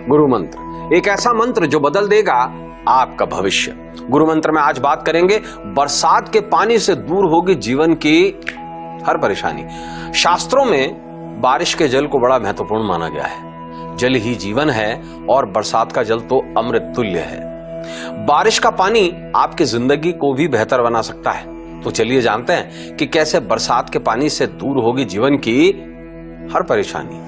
गुरु मंत्र, एक ऐसा मंत्र जो बदल देगा आपका भविष्य। गुरु मंत्र में आज बात करेंगे बरसात के पानी से दूर होगी जीवन की हर परेशानी। शास्त्रों में बारिश के जल को बड़ा महत्वपूर्ण माना गया है। जल ही जीवन है और बरसात का जल तो अमृत तुल्य है। बारिश का पानी आपकी जिंदगी को भी बेहतर बना सकता है। तो चलिए जानते हैं कि कैसे बरसात के पानी से दूर होगी जीवन की हर परेशानी।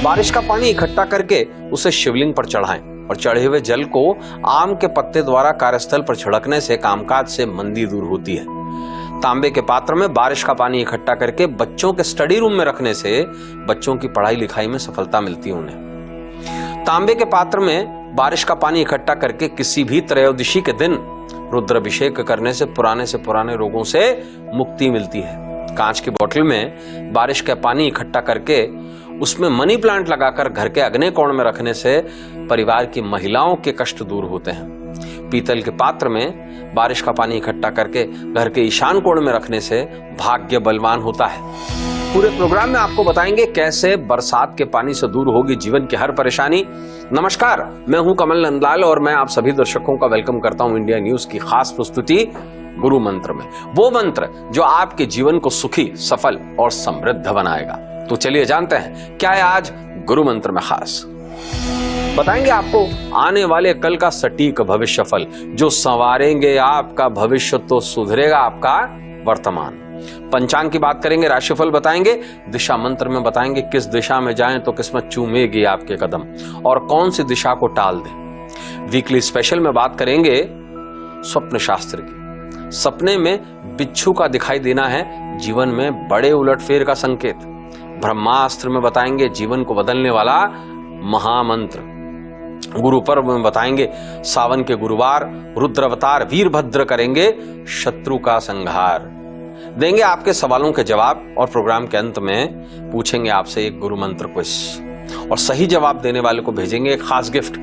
बारिश का पानी इकट्ठा करके उसे शिवलिंग पर चढ़ाएं और चढ़े हुए जल को आम के पत्ते द्वारा कार्यस्थल पर छिड़कने से कामकाज से मंदी दूर होती है। तांबे के पात्र में बारिश का पानी इकट्ठा करके बच्चों के स्टडी रूम में रखने से बच्चों की पढ़ाई लिखाई में सफलता मिलती है उन्हें। तांबे के पात्र में बारिश का पानी इकट्ठा करके किसी भी त्रयोदशी के दिन रुद्राभिषेक करने से पुराने रोगों से मुक्ति मिलती है। कांच की बोतल में बारिश का पानी इकट्ठा करके उसमें मनी प्लांट लगाकर घर के अग्नि कोण में रखने से परिवार की महिलाओं के कष्ट दूर होते हैं। पीतल के पात्र में बारिश का पानी इकट्ठा करके घर के ईशान कोण में रखने से भाग्य बलवान होता है। पूरे प्रोग्राम में आपको बताएंगे कैसे बरसात के पानी से दूर होगी जीवन की हर परेशानी। नमस्कार, मैं हूं कमल नंदलाल और मैं आप सभी दर्शकों का वेलकम करता हूं इंडिया न्यूज की खास प्रस्तुति गुरु मंत्र में। वो मंत्र जो आपके जीवन को सुखी, सफल और समृद्ध बनाएगा। तो चलिए जानते हैं क्या है आज गुरु मंत्र में खास। बताएंगे आपको आने वाले कल का सटीक भविष्य फल जो संवारेंगे आपका भविष्य तो सुधरेगा आपका वर्तमान। पंचांग की बात करेंगे, राशिफल बताएंगे, दिशा मंत्र में बताएंगे किस दिशा में जाएं तो किस्मत चूमेगी आपके कदम और कौन सी दिशा को टाल दें। वीकली स्पेशल में बात करेंगे स्वप्न शास्त्र की। सपने में बिच्छू का दिखाई देना है जीवन में बड़े उलटफेर का संकेत। ब्रह्मास्त्र में बताएंगे जीवन को बदलने वाला महामंत्र। गुरु पर्व में बताएंगे सावन के गुरुवार रुद्रावतार वीरभद्र करेंगे शत्रु का संहार। देंगे आपके सवालों के जवाब और प्रोग्राम के अंत में पूछेंगे आपसे एक गुरु मंत्र क्विज और सही जवाब देने वाले को भेजेंगे एक खास गिफ्ट।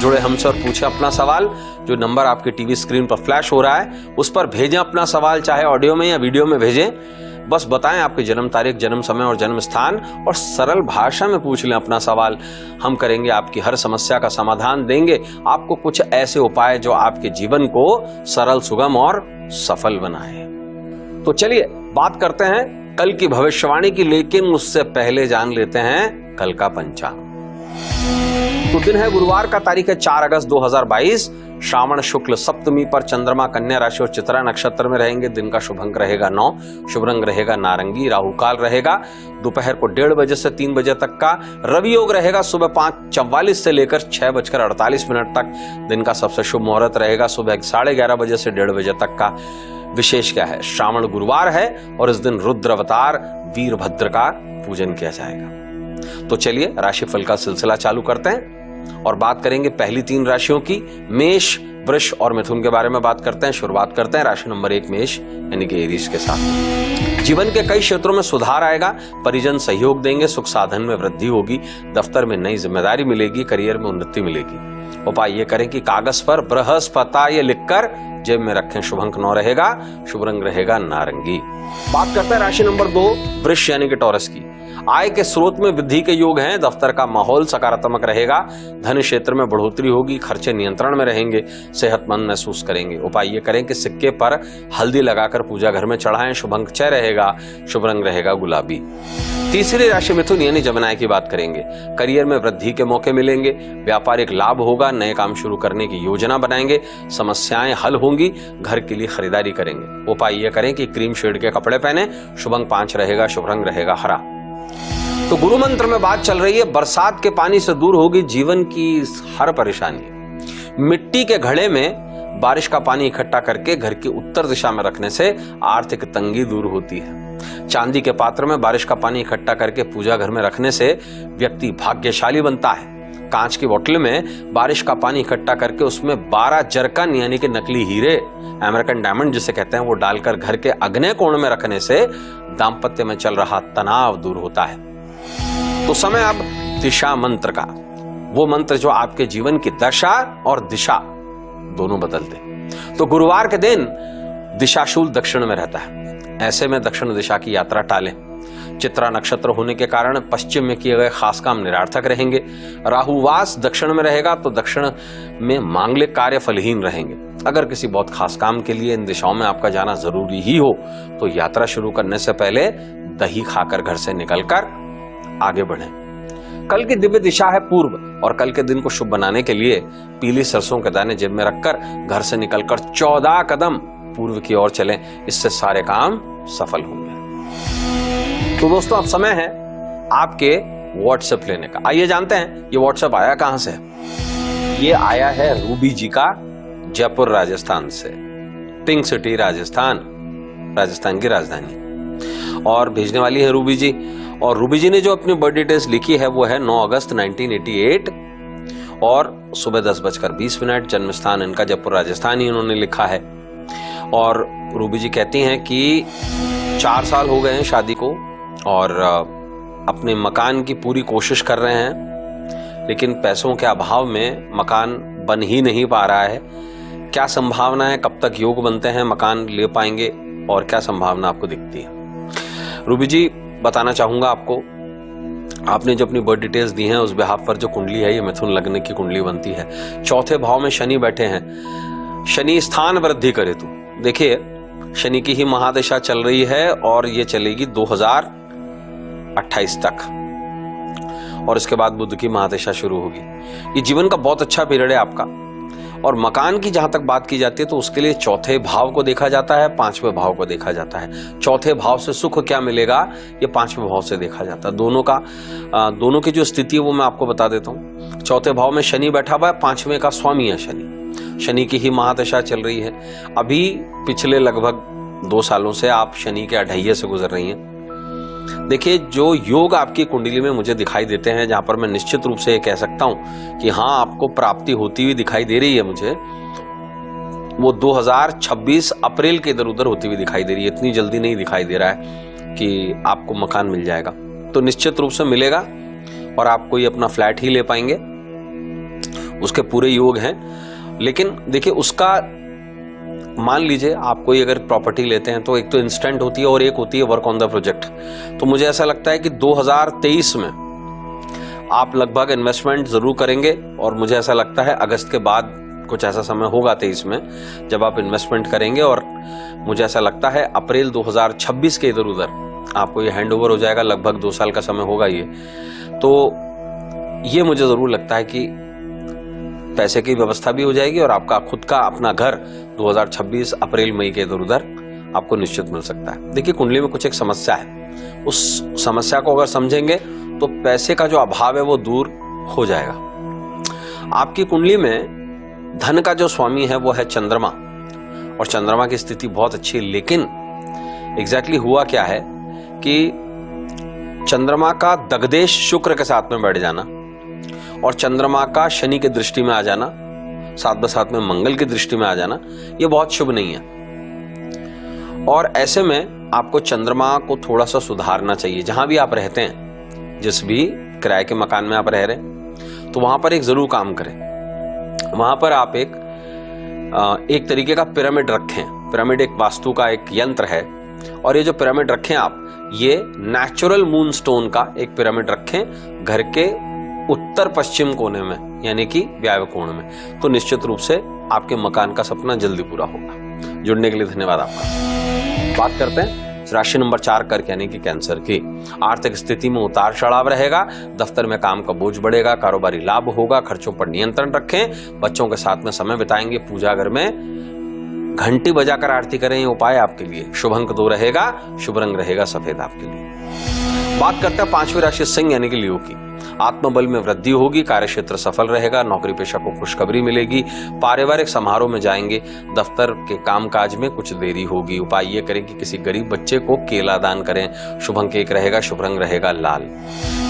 जुड़े हमसे और पूछे अपना सवाल। जो नंबर आपके टीवी स्क्रीन पर फ्लैश हो रहा है उस पर भेजें अपना सवाल, चाहे ऑडियो में या वीडियो में भेजें। बस बताएं आपकी जन्म तारीख, जन्म समय और जन्म स्थान और सरल भाषा में पूछ लें अपना सवाल। हम करेंगे आपकी हर समस्या का समाधान, देंगे आपको कुछ ऐसे उपाय जो आपके जीवन को सरल, सुगम और सफल बनाए। तो चलिए बात करते हैं कल की भविष्यवाणी की, लेकिन उससे पहले जान लेते हैं कल का पंचांग। तो दिन है गुरुवार का, तारीख है 4 अगस्त 2022। श्रावण शुक्ल सप्तमी पर चंद्रमा कन्या राशि और चित्रा नक्षत्र में रहेंगे। दिन का शुभ अंक रहेगा 9, शुभ रंग रहेगा नारंगी, राहु काल रहेगा दोपहर को 1:30 से 3 बजे तक का। रवि योग रहेगा सुबह 5:44 से लेकर 6:48 तक। दिन का सबसे शुभ मुहूर्त रहेगा सुबह 11:30 बजे से 1:30 बजे तक का। विशेष क्या है, श्रावण गुरुवार है और इस दिन रुद्र अवतार वीरभद्र का पूजन किया जाएगा। तो चलिए राशिफल का सिलसिला चालू करते हैं और बात करेंगे पहली 3 राशियों की, मेष, वृष और मिथुन के बारे में बात करते हैं। शुरुआत करते हैं राशि नंबर 1 मेष यानी कि एरीज के साथ। जीवन के कई क्षेत्रों में सुधार आएगा, परिजन सहयोग देंगे, सुख साधन में वृद्धि होगी, दफ्तर में नई जिम्मेदारी मिलेगी, करियर में उन्नति मिलेगी। उपाय ये करें कि कागज पर बृहस्पति लिखकर जेब में रखें। शुभ अंक 9 रहेगा, शुभ रंग रहेगा नारंगी। बात करते हैं राशि नंबर 2 वृष यानी कि टॉरस की। आय के स्रोत में वृद्धि के योग हैं, दफ्तर का माहौल सकारात्मक रहेगा, धन क्षेत्र में बढ़ोतरी होगी, खर्चे नियंत्रण में रहेंगे, सेहतमंद महसूस करेंगे। उपाय ये करें कि सिक्के पर हल्दी लगाकर पूजा घर में चढ़ाएं। शुभ अंक 6 रहेगा, शुभ रंग रहेगा गुलाबी। तीसरी राशि मिथुन यानी जमनाय की बात करेंगे। करियर में वृद्धि के मौके मिलेंगे, व्यापारिक लाभ होगा, नए काम शुरू करने की योजना बनाएंगे, समस्याएं हल होंगी, घर के लिए खरीदारी करेंगे। उपाय ये करें कि क्रीम शेड के कपड़े पहने। शुभ अंक 5 रहेगा, शुभ रंग रहेगा हरा। तो गुरु मंत्र में बात चल रही है बरसात के पानी से दूर होगी जीवन की हर परेशानी। मिट्टी के घड़े में बारिश का पानी इकट्ठा करके घर की उत्तर दिशा में रखने से आर्थिक तंगी दूर होती है। चांदी के पात्र में बारिश का पानी इकट्ठा करके पूजा घर में रखने से व्यक्ति भाग्यशाली बनता है। कांच की बोतल में बारिश का पानी इकट्ठा करके उसमें 12 जरकन यानी कि नकली हीरे, अमेरिकन डायमंड जिसे कहते हैं, वो डालकर घर के अग्नि कोण में रखने से दाम्पत्य में चल रहा तनाव दूर होता है। तो समय अब दिशा मंत्र का, वो मंत्र जो आपके जीवन की दशा और दिशा दोनों बदल दे। तो गुरुवार के दिन दिशाशूल दक्षिण में रहता है, ऐसे में दक्षिण दिशा की यात्रा टालें। चित्रा नक्षत्र होने के कारण पश्चिम में किए गए खास काम निरार्थक रहेंगे। राहुवास दक्षिण में रहेगा तो दक्षिण में मांगलिक कार्य फलहीन रहेंगे। अगर किसी बहुत खास काम के लिए इन दिशाओं में आपका जाना जरूरी ही हो तो यात्रा शुरू करने से पहले दही खाकर घर से निकलकर आगे बढ़ें। कल की दिव्य दिशा है पूर्व और कल के दिन को शुभ बनाने के लिए पीली सरसों के दाने जेब में रखकर घर से निकलकर 14 कदम पूर्व की ओर चलें। इससे सारे काम सफल होंगे। तो दोस्तों अब समय है आपके व्हाट्सएप लेने का। आइए जानते हैं ये व्हाट्सएप आया कहां से। ये आया है रूबी जी का जयपुर राजस्थान से, पिंक सिटी राजस्थान, राजस्थान की राजधानी, और भेजने वाली है रूबी जी। और रूबी जी ने जो अपनी बर्थ डिटेल्स लिखी है वो है 9 अगस्त 1988 और सुबह 10:20। जन्म स्थान इनका जयपुर राजस्थान ही इन्होंने लिखा है। और रूबी जी कहती हैं कि 4 साल हो गए हैं शादी को और अपने मकान की पूरी कोशिश कर रहे हैं, लेकिन पैसों के अभाव में मकान बन ही नहीं पा रहा है। क्या संभावना है, कब तक योग बनते हैं, मकान ले पाएंगे और क्या संभावना आपको दिखती है? रूबी जी बताना चाहूंगा आपको, आपने जो अपनी बर्थ डिटेल्स दी हैं उस बिहाफ पर जो कुंडली है ये मिथुन लग्न की कुंडली बनती है। चौथे भाव में शनि बैठे हैं। शनि स्थान वृद्धि करे तो देखिए शनि की ही महादशा चल रही है और ये चलेगी 2028 तक, और इसके बाद बुध की महादशा शुरू होगी। ये जीवन का बहुत अच्छा पीरियड है आपका। और मकान की जहां तक बात की जाती है तो उसके लिए चौथे भाव को देखा जाता है, 5वें भाव को देखा जाता है। चौथे भाव से सुख क्या मिलेगा ये 5वें भाव से देखा जाता है। दोनों की जो स्थिति है वो मैं आपको बता देता हूँ। चौथे भाव में शनि बैठा हुआ है, 5वें का स्वामी है शनि की ही महादशा चल रही है। अभी पिछले लगभग 2 सालों से आप शनि के अढैये से गुजर रही हैं। देखिए जो योग आपकी कुंडली में मुझे दिखाई देते हैं, जहां पर मैं निश्चित रूप से ये कह सकता हूं कि हाँ आपको प्राप्ति होती हुई दिखाई दे रही है मुझे, वो 2026 अप्रैल के इधर उधर होती हुई दिखाई दे रही है। इतनी जल्दी नहीं दिखाई दे रहा है कि आपको मकान मिल जाएगा, तो निश्चित रूप से मिलेगा और आप कोई अपना फ्लैट ही ले पाएंगे, उसके पूरे योग हैं। लेकिन देखिए उसका मान लीजिए आप कोई अगर प्रॉपर्टी लेते हैं तो एक तो इंस्टेंट होती है और एक होती है वर्क ऑन द प्रोजेक्ट। तो मुझे ऐसा लगता है कि 2023 में आप लगभग इन्वेस्टमेंट जरूर करेंगे और मुझे ऐसा लगता है अगस्त के बाद कुछ ऐसा समय होगा 23 में जब आप इन्वेस्टमेंट करेंगे, और मुझे ऐसा लगता है अप्रैल 2026 के इधर उधर आपको ये हैंड ओवर हो जाएगा। लगभग 2 साल का समय होगा ये। तो ये मुझे जरूर लगता है कि पैसे की व्यवस्था भी हो जाएगी और आपका खुद का अपना घर 2026 अप्रैल मई के इधर उधर आपको निश्चित मिल सकता है। देखिए कुंडली में कुछ एक समस्या है, उस समस्या को अगर समझेंगे तो पैसे का जो अभाव है वो दूर हो जाएगा। आपकी कुंडली में धन का जो स्वामी है वो है चंद्रमा, और चंद्रमा की स्थिति बहुत अच्छी है। लेकिन एग्जैक्टली हुआ क्या है कि चंद्रमा का दग्देश शुक्र के साथ में बैठ जाना और चंद्रमा का शनि के दृष्टि में आ जाना, साथ में मंगल की दृष्टि में आ जाना, ये बहुत शुभ नहीं है। और ऐसे में आपको चंद्रमा को थोड़ा सा सुधारना चाहिए। जहां भी आप रहते हैं, जिस भी किराए के मकान में आप रह रहे हैं, तो वहां पर एक जरूर काम करें। वहां पर आप एक तरीके का पिरामिड रखें। पिरामिड एक वास्तु का एक यंत्र है, और ये जो पिरामिड रखें आप, ये नेचुरल मून स्टोन का एक पिरामिड रखें घर के उत्तर पश्चिम कोने में, यानी कि वायव्य कोण में। तो निश्चित रूप से आपके मकान का सपना जल्दी पूरा होगा। जुड़ने के लिए धन्यवाद आपका। बात करते हैं राशि नंबर 4 कर्क यानी कि कैंसर की। आर्थिक स्थिति में उतार चढ़ाव रहेगा, दफ्तर में काम का बोझ बढ़ेगा, कारोबारी लाभ होगा, खर्चों पर नियंत्रण रखें, बच्चों के साथ में समय बिताएंगे, पूजा घर में घंटी बजाकर आरती करें, ये उपाय आपके लिए। शुभ अंक 2 रहेगा, शुभ रंग रहेगा सफेद आपके लिए। बात करते हैं 5वीं राशि सिंह यानी कि लियो की। आत्मबल में वृद्धि होगी, कार्यक्षेत्र सफल रहेगा, नौकरी पेशा को खुशखबरी मिलेगी, पारिवारिक समारोह में जाएंगे, दफ्तर के कामकाज में कुछ देरी होगी। उपाय ये करें कि किसी गरीब बच्चे को केला दान करें। शुभ अंक 1 रहेगा, शुभ रंग रहेगा लाल।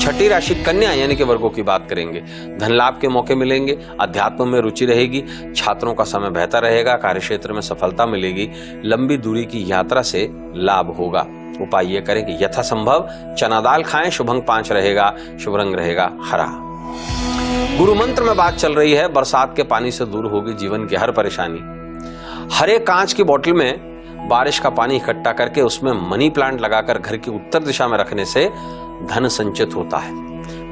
6ठी राशि कन्या यानी कि वर्गों की बात करेंगे। धन लाभ के मौके मिलेंगे, अध्यात्म में रुचि रहेगी, छात्रों का समय बेहतर रहेगा, कार्यक्षेत्र में सफलता मिलेगी, लंबी दूरी की यात्रा से लाभ होगा। उपाय ये करें कि यथासंभव चना दाल खाएं। शुभ अंक 5 रहेगा, शुभ रंग रहेगा हरा। गुरु मंत्र में बात चल रही है, बरसात के पानी से दूर होगी जीवन की हर परेशानी। हरे कांच की बोतल में बारिश का पानी इकट्ठा करके उसमें मनी प्लांट लगाकर घर की उत्तर दिशा में रखने से धन संचित होता है।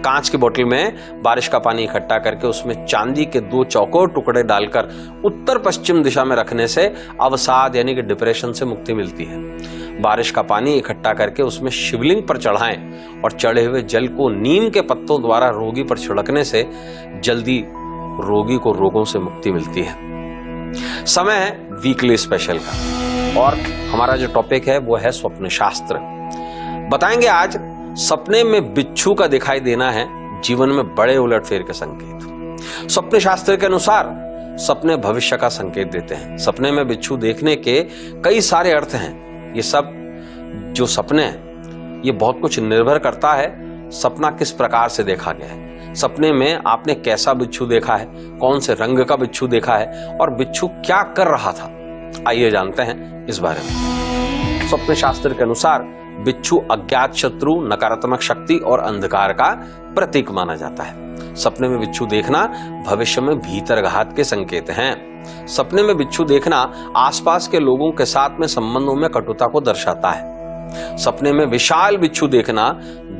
कांच की बोतल में बारिश का पानी इकट्ठा करके उसमें चांदी के 2 चौकोर टुकड़े डालकर उत्तर पश्चिम दिशा में रखने से अवसाद यानी कि डिप्रेशन से मुक्ति मिलती है। बारिश का पानी इकट्ठा करके उसमें शिवलिंग पर चढ़ाएं और चढ़े हुए जल को नीम के पत्तों द्वारा रोगी पर छिड़कने से जल्दी रोगी को रोगों से मुक्ति मिलती है। समय है वीकली स्पेशल का और हमारा जो टॉपिक है वो है स्वप्न शास्त्र। बताएंगे आज सपने में बिच्छू का दिखाई देना है जीवन में बड़े उलटफेर के संकेत। स्वप्न शास्त्र के अनुसार सपने भविष्य का संकेत देते हैं। सपने में बिच्छू देखने के कई सारे अर्थ हैं। ये सब जो सपने हैं ये बहुत कुछ निर्भर करता है सपना किस प्रकार से देखा गया है। सपने में आपने कैसा बिच्छू देखा है, कौन से रंग का बिच्छू देखा है और बिच्छू क्या कर रहा था, आइए जानते हैं इस बारे में। स्वप्न शास्त्र के अनुसार बिच्छू अज्ञात शत्रु, नकारात्मक शक्ति और अंधकार का प्रतीक माना जाता है। सपने में बिच्छू देखना भविष्य में भीतरघात के संकेत हैं। सपने में बिच्छू देखना आसपास के लोगों के साथ में संबंधों में कटुता को दर्शाता है। सपने में विशाल बिच्छू देखना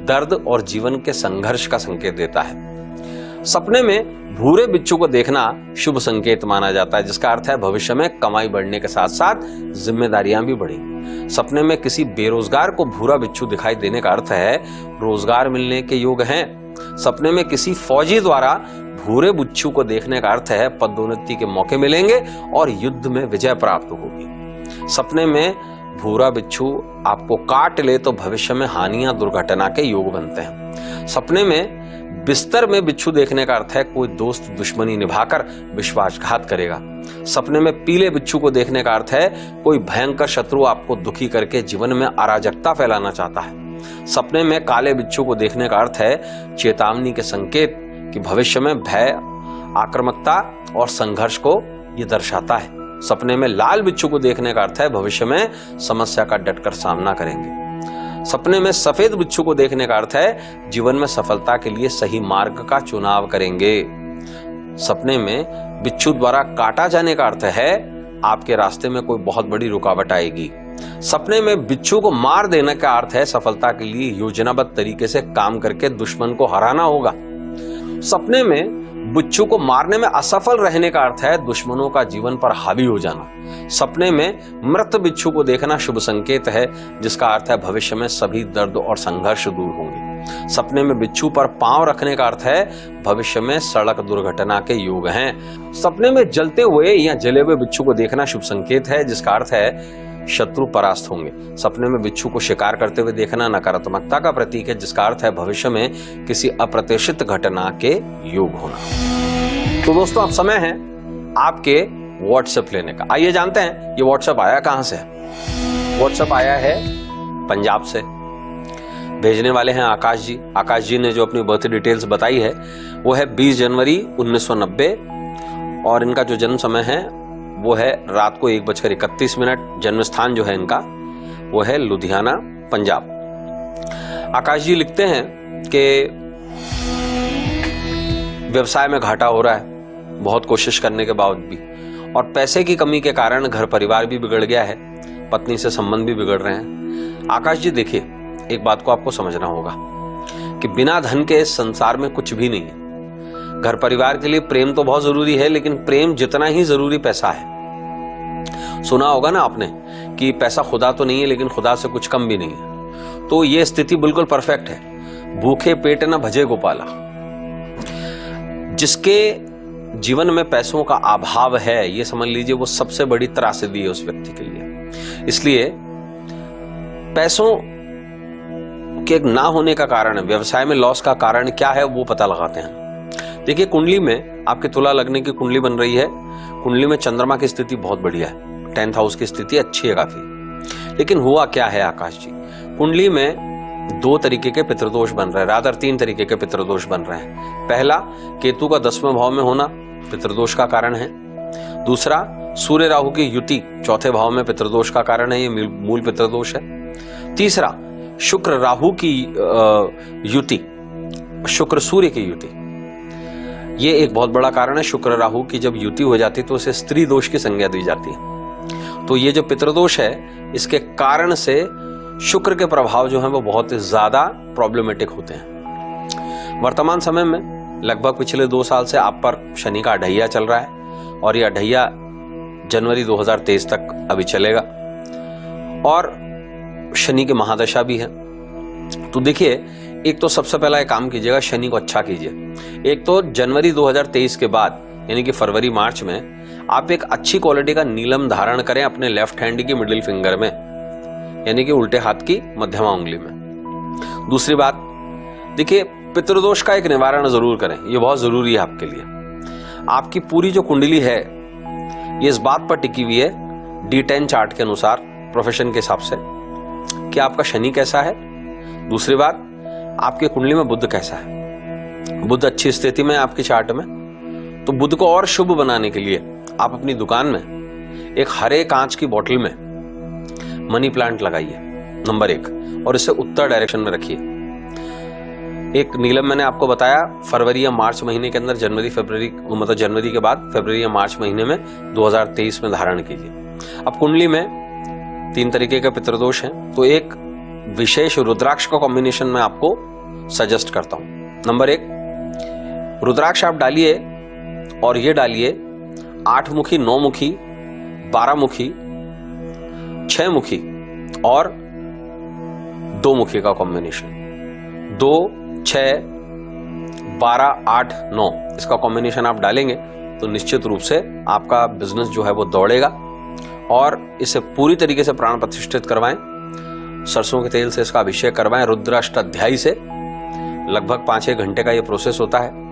दर्द और जीवन के संघर्ष का संकेत देता है। सपने में भूरे बिच्छू को देखना शुभ संकेत माना जाता है, जिसका अर्थ है भविष्य में कमाई बढ़ने के साथ साथ जिम्मेदारियां भी बढ़ेंगी। सपने में किसी बेरोजगार को भूरा बिच्छू दिखाई देने का अर्थ है रोजगार मिलने के योग हैं। सपने में किसी फौजी द्वारा भूरे बिच्छू को देखने का अर्थ है पदोन्नति के मौके मिलेंगे और युद्ध में विजय प्राप्त होगी। सपने में भूरा बिच्छू आपको काट ले तो भविष्य में हानियां दुर्घटना के योग बनते हैं। सपने में बिस्तर में बिच्छू देखने का अर्थ है कोई दोस्त दुश्मनी निभाकर विश्वासघात करेगा। सपने में पीले बिच्छू को देखने का अर्थ है कोई भयंकर शत्रु आपको दुखी करके जीवन में अराजकता फैलाना चाहता है। सपने में काले बिच्छू को देखने का अर्थ है चेतावनी के संकेत कि भविष्य में भय, आक्रामकता और संघर्ष को यह दर्शाता है। सपने में लाल बिच्छू को देखने का अर्थ है भविष्य में समस्या का डटकर सामना करेंगे। सपने में सफेद बिच्छू को देखने का अर्थ है जीवन में सफलता के लिए सही मार्ग का चुनाव करेंगे। सपने में बिच्छू द्वारा काटा जाने का अर्थ है आपके रास्ते में कोई बहुत बड़ी रुकावट आएगी। सपने में बिच्छू को मार देने का अर्थ है सफलता के लिए योजनाबद्ध तरीके से काम करके दुश्मन को हराना होगा। सपने में बिच्छू को मारने में असफल रहने का अर्थ है दुश्मनों का जीवन पर हावी हो जाना। सपने में मृत बिच्छू को देखना शुभ संकेत है, जिसका अर्थ है भविष्य में सभी दर्द और संघर्ष दूर होंगे। सपने में बिच्छू पर पांव रखने का अर्थ है भविष्य में सड़क दुर्घटना के योग हैं। सपने में जलते हुए या जले हुए बिच्छू को देखना शुभ संकेत है, जिसका अर्थ है शत्रु परास्त होंगे। सपने में बिच्छू को शिकार करते हुए देखना नकारात्मकता का प्रतीक है, जिसका अर्थ है भविष्य में किसी अप्रत्याशित घटना के योग होना। तो दोस्तों अब समय है आपके व्हाट्सएप लेने का। आइए जानते हैं ये व्हाट्सएप आया कहां से है। व्हाट्सएप आया है पंजाब से। भेजने वाले हैं आकाश जी। आकाश जी ने जो अपनी बर्थ डिटेल्स बताई है वो है 20 जनवरी 1990 और इनका जो जन्म समय है वो है रात को 1:31। जन्म स्थान जो है इनका वो है लुधियाना, पंजाब। आकाश जी लिखते हैं कि व्यवसाय में घाटा हो रहा है बहुत कोशिश करने के बावजूद भी, और पैसे की कमी के कारण घर परिवार भी बिगड़ गया है, पत्नी से संबंध भी बिगड़ रहे हैं। आकाश जी देखिए, एक बात को आपको समझना होगा कि बिना धन के इस संसार में कुछ भी नहीं है। घर परिवार के लिए प्रेम तो बहुत जरूरी है, लेकिन प्रेम जितना ही जरूरी पैसा है। सुना होगा ना आपने कि पैसा खुदा तो नहीं है लेकिन खुदा से कुछ कम भी नहीं है। तो ये स्थिति बिल्कुल परफेक्ट है। भूखे पेट न भजे गोपाला। जिसके जीवन में पैसों का अभाव है, ये समझ लीजिए वो सबसे बड़ी त्रासदी है उस व्यक्ति के लिए। इसलिए पैसों के ना होने का कारण, व्यवसाय में लॉस का कारण क्या है वो पता लगाते हैं। देखिए, कुंडली में आपके तुला लगने की कुंडली बन रही है। कुंडली में चंद्रमा की स्थिति बहुत बढ़िया है, 10th हाउस की स्थिति अच्छी है काफी। लेकिन हुआ क्या है आकाश जी, कुंडली में 2 तरीके के पितृदोष बन रहे हैं, रादर 3 तरीके के पितृदोष बन रहे हैं। पहला, केतु का 10वें भाव में होना पितृदोष का कारण है। दूसरा, सूर्य राहु की युति 4थे भाव में पितृदोष का कारण है, ये मूल पितृदोष है। तीसरा, शुक्र राहु की युति, शुक्र सूर्य की युति, ये एक बहुत बड़ा कारण है। शुक्र राहु की जब युति हो जाती है तो उसे स्त्री दोष की संज्ञा दी जाती है। तो ये जो पितृदोष है, इसके कारण से शुक्र के प्रभाव जो हैं वो बहुत ज्यादा प्रॉब्लमेटिक होते हैं। वर्तमान समय में लगभग पिछले 2 साल से आप पर शनि का अढैया चल रहा है और यह अढैया जनवरी 2023 तक अभी चलेगा और शनि की महादशा भी है। तो देखिए, एक तो सबसे पहला एक काम कीजिएगा, शनि को अच्छा कीजिए। एक तो जनवरी 2023 के बाद यानी कि फरवरी मार्च में आप एक अच्छी क्वालिटी का नीलम धारण करें अपने लेफ्ट हैंड की मिडिल फिंगर में, यानी कि उल्टे हाथ की मध्यमा उंगली में। दूसरी बात, देखिए पितृदोष का एक निवारण जरूर करें, ये बहुत जरूरी है आपके लिए। आपकी पूरी जो कुंडली है ये इस बात पर टिकी हुई है D10 चार्ट के अनुसार, प्रोफेशन के हिसाब से, कि आपका शनि कैसा है। दूसरी बात, आपकी कुंडली में बुध कैसा है। बुध अच्छी स्थिति में है आपकी चार्ट में, तो बुध को और शुभ बनाने के लिए आप अपनी दुकान में एक हरे कांच की बोतल में मनी प्लांट लगाइए, नंबर 1, और इसे उत्तर डायरेक्शन में रखिए। एक नीलम मैंने आपको बताया फरवरी या मार्च महीने के अंदर, जनवरी के बाद फरवरी या मार्च महीने में 2023 में धारण कीजिए। अब कुंडली में 3 तरीके के पितृदोष हैं, तो एक विशेष रुद्राक्ष का कॉम्बिनेशन मैं आपको सजेस्ट करता हूं। नंबर 1, रुद्राक्ष आप डालिए और ये डालिए 8 मुखी, 9 मुखी, 12 मुखी, 6 मुखी और 2 मुखी का कॉम्बिनेशन। 2, 6, 12, 8, 9 इसका कॉम्बिनेशन आप डालेंगे तो निश्चित रूप से आपका बिजनेस जो है वो दौड़ेगा। और इसे पूरी तरीके से प्राण प्रतिष्ठित करवाएं, सरसों के तेल से इसका अभिषेक करवाएं, रुद्राष्टाध्यायी से। लगभग 5-6 घंटे का ये प्रोसेस होता है।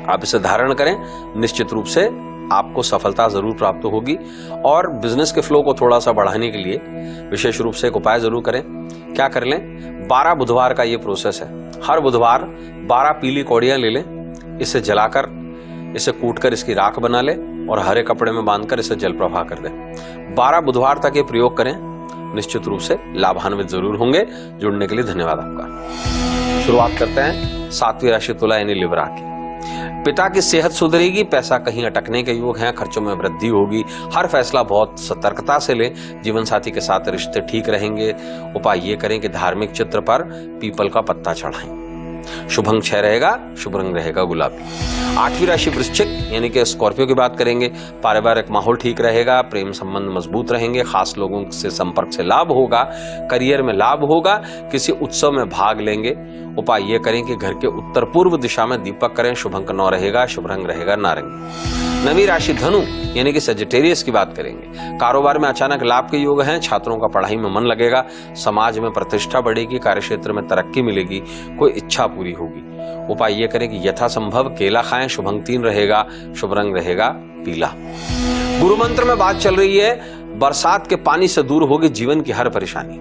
आप इसे धारण करें, निश्चित रूप से आपको सफलता जरूर प्राप्त होगी। और बिजनेस के फ्लो को थोड़ा सा बढ़ाने के लिए विशेष रूप से एक उपाय जरूर करें। क्या कर लें, 12 बुधवार का ये प्रोसेस है। हर बुधवार 12 पीली कौड़ियां ले लें, इसे जलाकर, इसे कूटकर इसकी राख बना लें और हरे कपड़े में बांधकर इसे जल प्रवाह कर दें। 12 बुधवार तक ये प्रयोग करें, निश्चित रूप से लाभान्वित जरूर होंगे। जुड़ने के लिए धन्यवाद आपका। शुरुआत करते हैं 7वीं राशि तुला यानी लिब्रा की। पिता की सेहत सुधरेगी, पैसा कहीं अटकने के योग हैं, खर्चों में वृद्धि होगी। हर फैसला बहुत सतर्कता से लें। जीवन साथी के साथ रिश्ते ठीक रहेंगे। उपाय ये करें कि धार्मिक चित्र पर पीपल का पत्ता चढ़ाएं। शुभ अंक 6 रहेगा, शुभ रंग रहेगा गुलाबी। 8वीं राशि वृश्चिक यानी कि स्कॉर्पियो की बात करेंगे। पारिवारिक माहौल ठीक रहेगा, प्रेम संबंध मजबूत रहेंगे, खास लोगों से संपर्क से लाभ होगा, करियर में लाभ होगा, किसी उत्सव में भाग लेंगे। उपाय ये करें कि घर के उत्तर पूर्व दिशा में दीपक करें। शुभ अंक 9 रहेगा, शुभ रंग रहेगा नारंगी। 9वीं राशि धनु यानी कि सजिटेरियस की बात करेंगे। कारोबार में अचानक लाभ के योग हैं, छात्रों का पढ़ाई में मन लगेगा, समाज में प्रतिष्ठा बढ़ेगी, कार्यक्षेत्र में तरक्की मिलेगी, कोई इच्छा पूरी होगी। उपाय ये करें कि यथासंभव केला खाएं। शुभ अंक 3 रहेगा, शुभ रंग रहेगा पीला। गुरु मंत्र में बात चल रही है, बरसात के पानी से दूर होगी जीवन की हर परेशानी।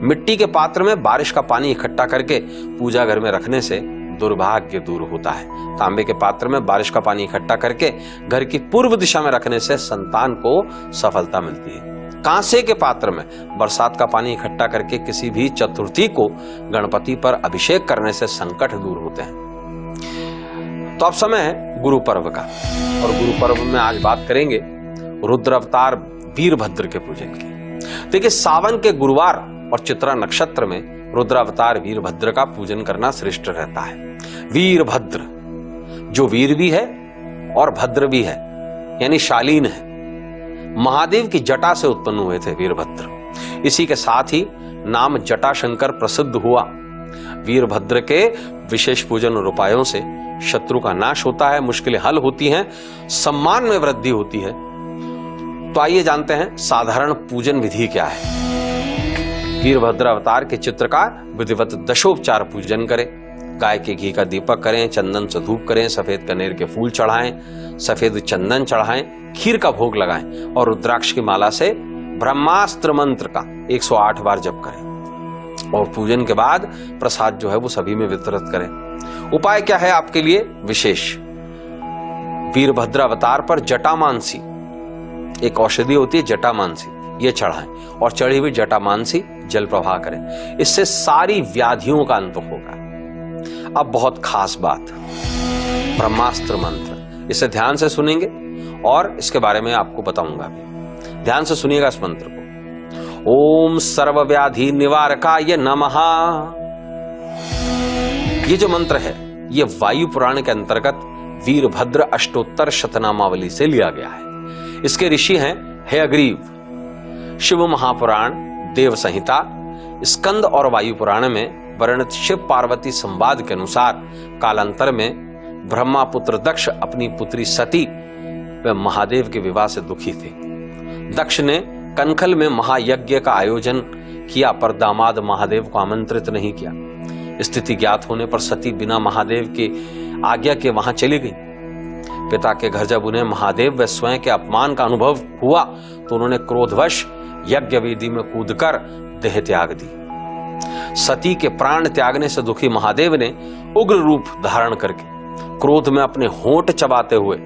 मिट्टी के पात्र में बारिश का पानी इकट्ठा करके पूजा घर में रखने से दुर्भाग्य दूर होता है। तांबे के पात्र में बारिश का पानी इकट्ठा करके घर की पूर्व दिशा में रखने से संतान को सफलता मिलती है। कांसे के पात्र में बरसात का पानी इकट्ठा करके किसी भी चतुर्थी को गणपति पर अभिषेक करने से संकट दूर होते हैं। तो अब समय है गुरु पर्व का, और गुरु पर्व में आज बात करेंगे रुद्र अवतार वीरभद्र के पूजन की। देखिए, सावन के गुरुवार और चित्रा नक्षत्र में रुद्र अवतार वीरभद्र का पूजन करना श्रेष्ठ रहता है। वीरभद्र जो वीर भी है और भद्र भी है, यानी शालीन है। महादेव की जटा से उत्पन्न हुए थे वीरभद्र। इसी के साथ ही नाम जटाशंकर प्रसिद्ध हुआ। वीरभद्र के विशेष पूजन और उपायों से शत्रु का नाश होता है, मुश्किलें हल होती हैं, सम्मान में वृद्धि होती है। तो आइए जानते हैं साधारण पूजन विधि क्या है। वीरभद्र अवतार के चित्र का विधिवत दशोपचार पूजन करें। गाय के घी का दीपक करें, चंदन से धूप करें, सफेद कनेर के फूल चढ़ाएं, सफेद चंदन चढ़ाएं, खीर का भोग लगाएं और रुद्राक्ष की माला से ब्रह्मास्त्र मंत्र का 108 बार जप करें। और पूजन के बाद प्रसाद जो है वो सभी में वितरित करें। उपाय क्या है आपके लिए विशेष? वीरभद्र अवतार पर जटामानसी एक औषधि होती है, जटामानसी, ये चढ़ाएं और चढ़ी हुई जटामानसी जल प्रवाह करें। इससे सारी व्याधियों का अंत होगा। अब बहुत खास बात, ब्रह्मास्त्र मंत्र, इसे ध्यान से सुनेंगे और इसके बारे में आपको बताऊंगा भी। ध्यान से सुनिएगा इस मंत्र को। ओम सर्वव्याधि निवारकाय नमः। ये जो मंत्र है ये वायु पुराण के अंतर्गत वीरभद्र अष्टोत्तर शतनामावली से लिया गया है। इसके ऋषि हैं हयग्रीव। शिव महापुराण, देव संहिता, स्कंद और वायु पुराण में वर्णित शिव पार्वती संवाद के अनुसार कालांतर में ब्रह्मा पुत्र दक्ष अपनी पुत्री सती व महादेव के विवाह से दुखी थे। दक्ष ने कनखल में महायज्ञ का आयोजन किया पर दामाद महादेव को आमंत्रित नहीं किया। स्थिति ज्ञात होने पर सती बिना महादेव की आज्ञा के वहां चली गई। पिता के घर जब उन्हें महादेव व स्वयं के अपमान का अनुभव हुआ तो उन्होंने क्रोधवश यज्ञ वेदी में कूदकर देह त्याग दी। सती के प्राण त्यागने से दुखी महादेव ने उग्र रूप धारण करके क्रोध में अपने होंठ चबाते हुए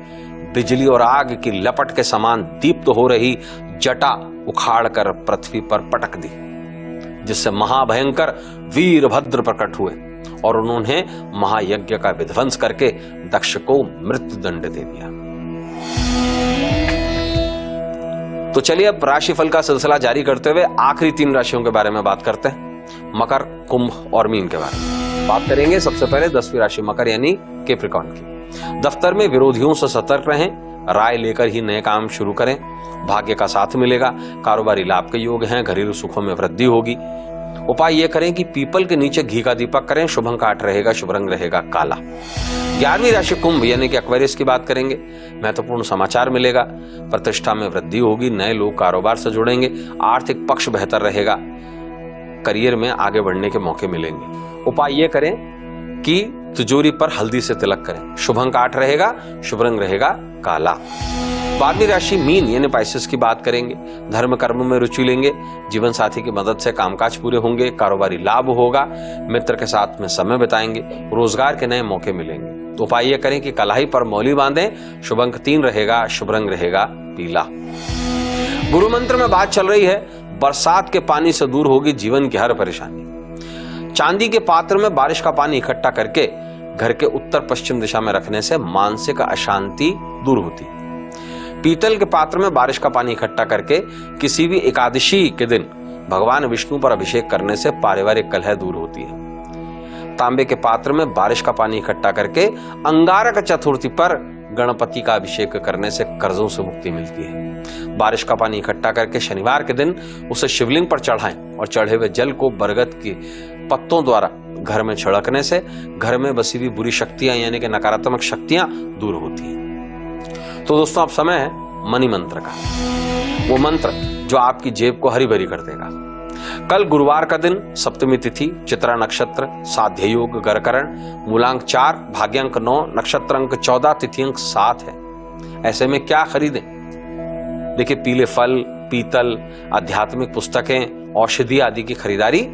बिजली और आग की लपट के समान दीप्त हो रही जटा उखाड़कर पृथ्वी पर पटक दी, जिससे महाभयंकर वीरभद्र प्रकट हुए और उन्होंने महायज्ञ का विध्वंस करके दक्ष को मृत्यु दंड दे दिया। तो चलिए अब राशिफल का सिलसिला जारी करते हुए आखिरी 3 राशियों के बारे में बात करते हैं। मकर, कुंभ और मीन के बारे में बात करेंगे। सबसे पहले 10वीं राशि मकर यानी कैप्रिकॉर्न की। दफ्तर में विरोधियों से सतर्क रहें, राय लेकर ही नए काम शुरू करें। भाग्य का साथ मिलेगा, कारोबारी लाभ के योग हैं, घरेलू सुखों में वृद्धि होगी। उपाय ये करें कि पीपल के नीचे घी का दीपक करें। शुभ अंक 8 रहेगा, शुभ रंग रहेगा काला। 11वीं राशि कुंभ यानी कि एक्वेरियस की बात करेंगे। महत्वपूर्ण समाचार मिलेगा, प्रतिष्ठा में वृद्धि होगी, नए लोग कारोबार से जुड़ेंगे, आर्थिक पक्ष बेहतर रहेगा, करियर में आगे बढ़ने के मौके मिलेंगे। उपाय ये करें कि तिजोरी पर हल्दी से तिलक करें। शुभ अंक 8 रहेगा, शुभ रंग रहेगा काला। 12वीं राशि मीन यानी पाइसेस की बात करेंगे। धर्म कर्म में रुचि लेंगे, जीवन साथी की मदद से कामकाज पूरे होंगे, कारोबारी लाभ होगा, मित्र के साथ में समय बिताएंगे, रोजगार के नए मौके मिलेंगे। तो उपाय यह करें कि कलाई पर मौली बांधें। शुभ अंक 3 रहेगा, शुभ रंग रहेगा पीला। गुरु मंत्र में बात चल रही है, बरसात के पानी से दूर होगी जीवन की हर परेशानी। चांदी के पात्र में बारिश का पानी इकट्ठा करके घर के उत्तर पश्चिम दिशा में रखने से मानसिक अशांति दूर होती है। पीतल के पात्र में बारिश का पानी इकट्ठा करके किसी भी एकादशी के दिन भगवान विष्णु पर अभिषेक करने से पारिवारिक कलह दूर होती है। तांबे के पात्र में बारिश का पानी इकट्ठा करके अंगारक चतुर्थी पर गणपति का अभिषेक करने से कर्जों से मुक्ति मिलती है। बारिश का पानी इकट्ठा करके शनिवार के दिन उसे शिवलिंग पर चढ़ाएं और चढ़े हुए जल को बरगद के पत्तों द्वारा घर में छिड़कने से घर में बसी हुई बुरी शक्तियां यानी कि नकारात्मक शक्तियां दूर होती हैं। तो दोस्तों अब समय है मनी मंत्र का, वो मंत्र जो आपकी जेब को हरी भरी कर देगा। कल गुरुवार का दिन, सप्तमी तिथि, चित्रा नक्षत्र, साध्य योग, गरकरण, मूलांक 4, भाग्यांक 9, नक्षत्र अंक 14, तिथि अंक 7 है। ऐसे में क्या खरीदें? देखिए, पीले फल, पीतल, आध्यात्मिक पुस्तकें, औषधि आदि की खरीदारी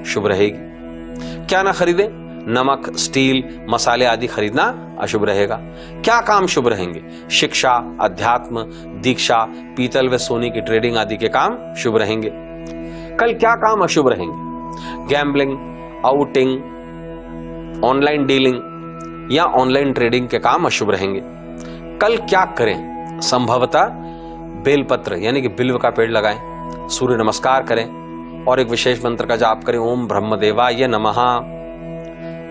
शुभ रहेगी। क्या ना खरीदें? नमक, स्टील, मसाले आदि खरीदना अशुभ रहेगा। क्या काम शुभ रहेंगे? शिक्षा, अध्यात्म, दीक्षा, पीतल व सोने की ट्रेडिंग आदि के काम शुभ रहेंगे। कल क्या काम अशुभ रहेंगे? गैम्बलिंग, आउटिंग, ऑनलाइन डीलिंग या ऑनलाइन ट्रेडिंग के काम अशुभ रहेंगे। कल क्या करें? संभवतः बेलपत्र यानी कि बिल्व का पेड़ लगाएं, सूर्य नमस्कार करें और एक विशेष मंत्र का जाप करें, ओम ब्रह्मदेवाय नमः।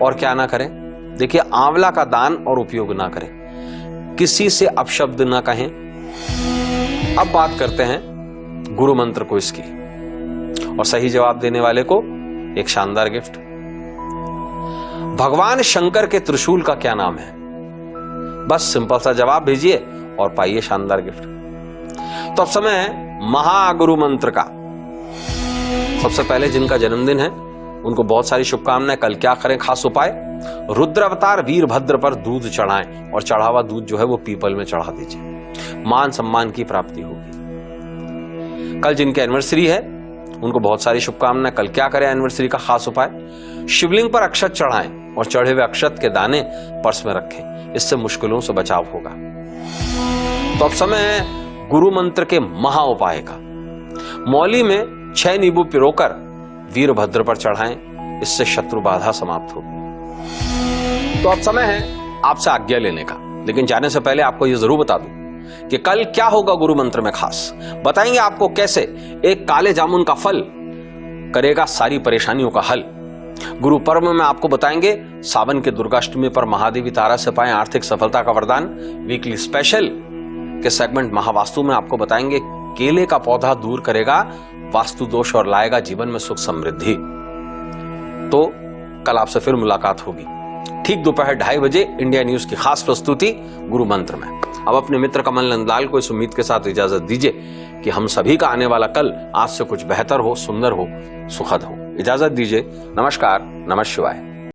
और क्या ना करें? देखिए, आंवला का दान और उपयोग ना करें, किसी से अपशब्द ना कहें। अब बात करते हैं गुरु मंत्र को इसकी, और सही जवाब देने वाले को एक शानदार गिफ्ट। भगवान शंकर के त्रिशूल का क्या नाम है? बस सिंपल सा जवाब भेजिए और पाइए शानदार गिफ्ट। तो अब समय है महागुरु मंत्र का। सबसे पहले जिनका जन्मदिन है उनको बहुत सारी शुभकामनाएं। कल क्या करें? खास उपाय, रुद्र अवतार वीरभद्र पर दूध चढ़ाएं और चढ़ा हुआ दूध जो है वो पीपल में चढ़ा दीजिए, मान सम्मान की प्राप्ति होगी। कल जिनकी एनिवर्सरी है उनको बहुत सारी शुभकामनाएं। कल क्या करें? एनिवर्सरी का खास उपाय, शिवलिंग पर अक्षत चढ़ाएं और चढ़े हुए अक्षत के दाने पर्स में रखें, इससे मुश्किलों से बचाव होगा। तो अब समय है गुरु मंत्र के महा उपाय का। मौली में 6 नींबू पिरोकर वीरभद्र पर चढ़ाएं, इससे शत्रु बाधा समाप्त होगी। तो अब समय है आपसे आज्ञा लेने का, लेकिन जाने से पहले आपको यह जरूर बता दूं कि कल क्या होगा गुरु मंत्र में खास। बताएंगे आपको कैसे एक काले जामुन का फल करेगा सारी परेशानियों का हल। गुरु पर्व में आपको बताएंगे सावन के दुर्गाष्टमी पर महादेवी तारा से पाएं आर्थिक सफलता का वरदान। वीकली स्पेशल के सेगमेंट महावास्तु में आपको बताएंगे केले का पौधा दूर करेगा वास्तु दोष और लाएगा जीवन में सुख समृद्धि। तो कल आपसे फिर मुलाकात होगी ठीक दोपहर 2:30 बजे इंडिया न्यूज की खास प्रस्तुति गुरु मंत्र में। अब अपने मित्र कमल नंदलाल को इस उम्मीद के साथ इजाजत दीजिए कि हम सभी का आने वाला कल आज से कुछ बेहतर हो, सुंदर हो, सुखद हो। इजाजत दीजिए। नमस्कार, नमः शिवाय।